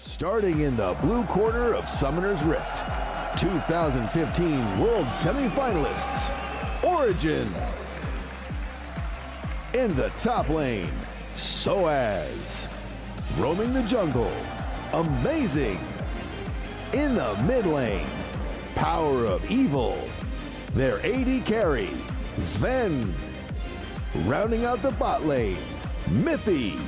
Starting in the blue corner of Summoner's Rift, 2015 World Semifinalists, Origin. In the top lane, Soaz. Roaming the jungle, Amazing. In the mid lane, Power of Evil. Their AD carry, Sven. Rounding out the bot lane, Mithy.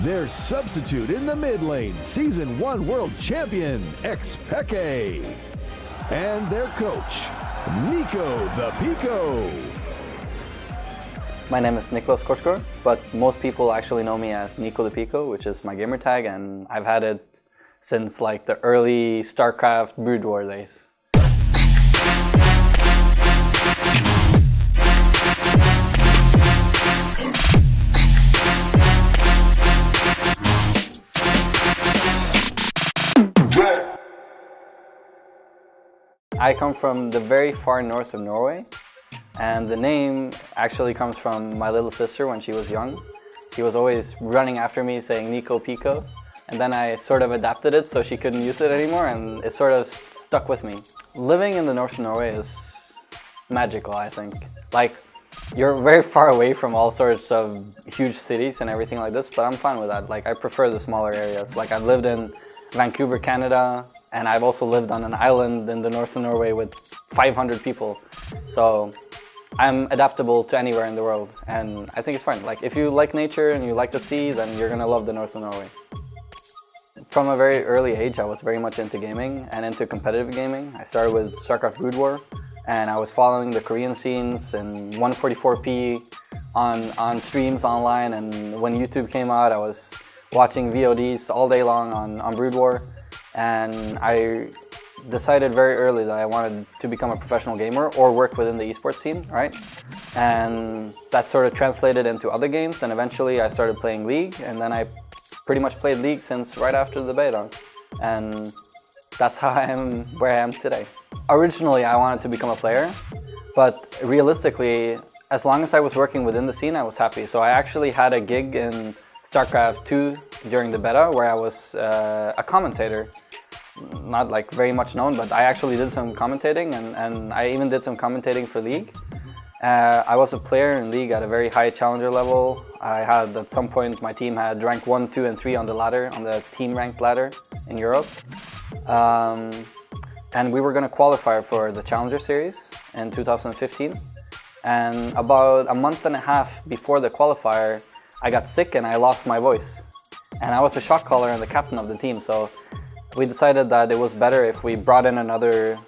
Their substitute in the mid lane, Season 1 World Champion, NicoThePico. And their coach, NicoThePico. My name is Nicolas Korskor, but most people actually know me as NicoThePico, which is my gamer tag, and I've had it since like the early StarCraft Brood War days. I come from the very far north of Norway, and the name actually comes from my little sister when she was young. She was always running after me saying NicoThePico, and then I sort of adapted it so she couldn't use it anymore, and it sort of stuck with me. Living in the north of Norway is magical, I think. Like, you're very far away from all sorts of huge cities and everything like this, but I'm fine with that. Like, I prefer the smaller areas. Like, I've lived in Vancouver, Canada, and I've also lived on an island in the north of Norway with 500 people. So I'm adaptable to anywhere in the world, and I think it's fine. Like, if you like nature and you like the sea, then you're gonna love the north of Norway. From a very early age, I was very much into gaming and into competitive gaming. I started with StarCraft Brood War, and I was following the Korean scenes in 144p on streams online, and when YouTube came out, I was watching VODs all day long on Brood War. And I decided very early that I wanted to become a professional gamer or work within the esports scene, right? And that sort of translated into other games, and eventually I started playing League, and then I pretty much played League since right after the beta. And that's how I am where I am today. Originally, I wanted to become a player, but realistically, as long as I was working within the scene, I was happy. So I actually had a gig in StarCraft 2 during the beta where I was a commentator. Not like very much known, but I actually did some commentating, and I even did some commentating for League. I was a player in League at a very high challenger level. I had, at some point, my team had rank 1, 2, and 3 on the ladder, on the team ranked ladder in Europe. And we were going to qualify for the Challenger Series in 2015. And about a month and a half before the qualifier, I got sick and I lost my voice. And I was a shot caller and the captain of the team, so we decided that it was better if we brought in another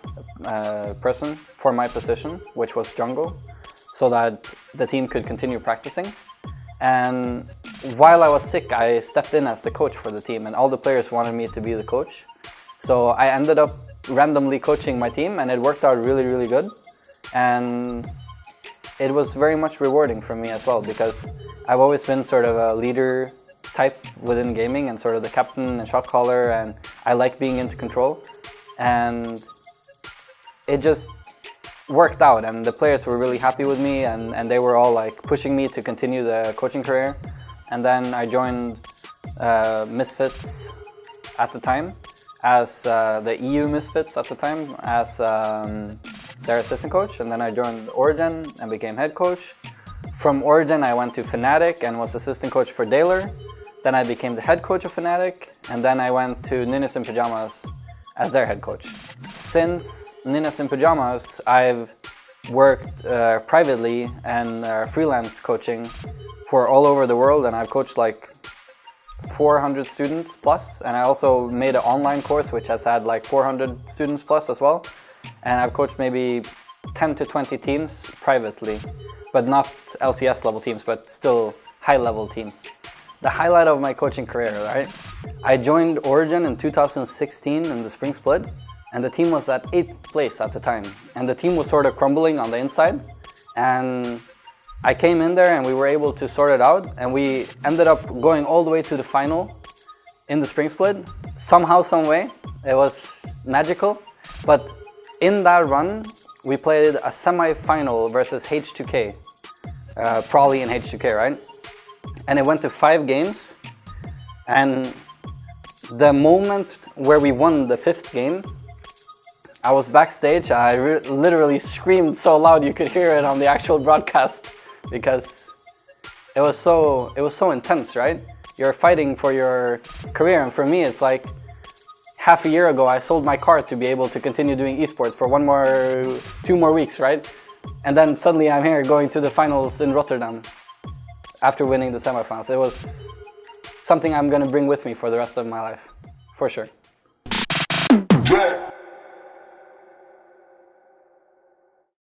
person for my position, which was jungle, so that the team could continue practicing. And while I was sick, I stepped in as the coach for the team, and all the players wanted me to be the coach. So I ended up randomly coaching my team, and it worked out really, really good. And it was very much rewarding for me as well, because I've always been sort of a leader type within gaming and sort of the captain and shot caller, and I like being into control, and it just worked out, and the players were really happy with me, and they were all like pushing me to continue the coaching career. And then I joined Misfits at the time as the EU Misfits at the time as their assistant coach, and then I joined Origin and became head coach. From Origin I went to Fnatic and was assistant coach for Daler. Then I became the head coach of Fnatic, and then I went to Ninjas in Pyjamas as their head coach. Since Ninjas in Pyjamas, I've worked privately and freelance coaching for all over the world, and I've coached like 400 students plus, and I also made an online course which has had like 400 students plus as well. And I've coached maybe 10 to 20 teams privately, but not LCS level teams, but still high level teams. The highlight of my coaching career, right? I joined Origin in 2016 in the spring split, and the team was at 8th place at the time. And the team was sort of crumbling on the inside. And I came in there and we were able to sort it out, and we ended up going all the way to the final in the spring split. Somehow, some way. It was magical. But in that run, we played a semi-final versus H2K. Probably in H2K, right? And it went to 5 games, and The moment where we won the 5th game, I was backstage. I literally screamed so loud you could hear it on the actual broadcast because it was so intense, right? You're fighting for your career, and for me, it's like half a year ago I sold my car to be able to continue doing esports for 2 more weeks, right? And then suddenly I'm here going to the finals in Rotterdam after winning the semifinals. It was something I'm gonna bring with me for the rest of my life, for sure.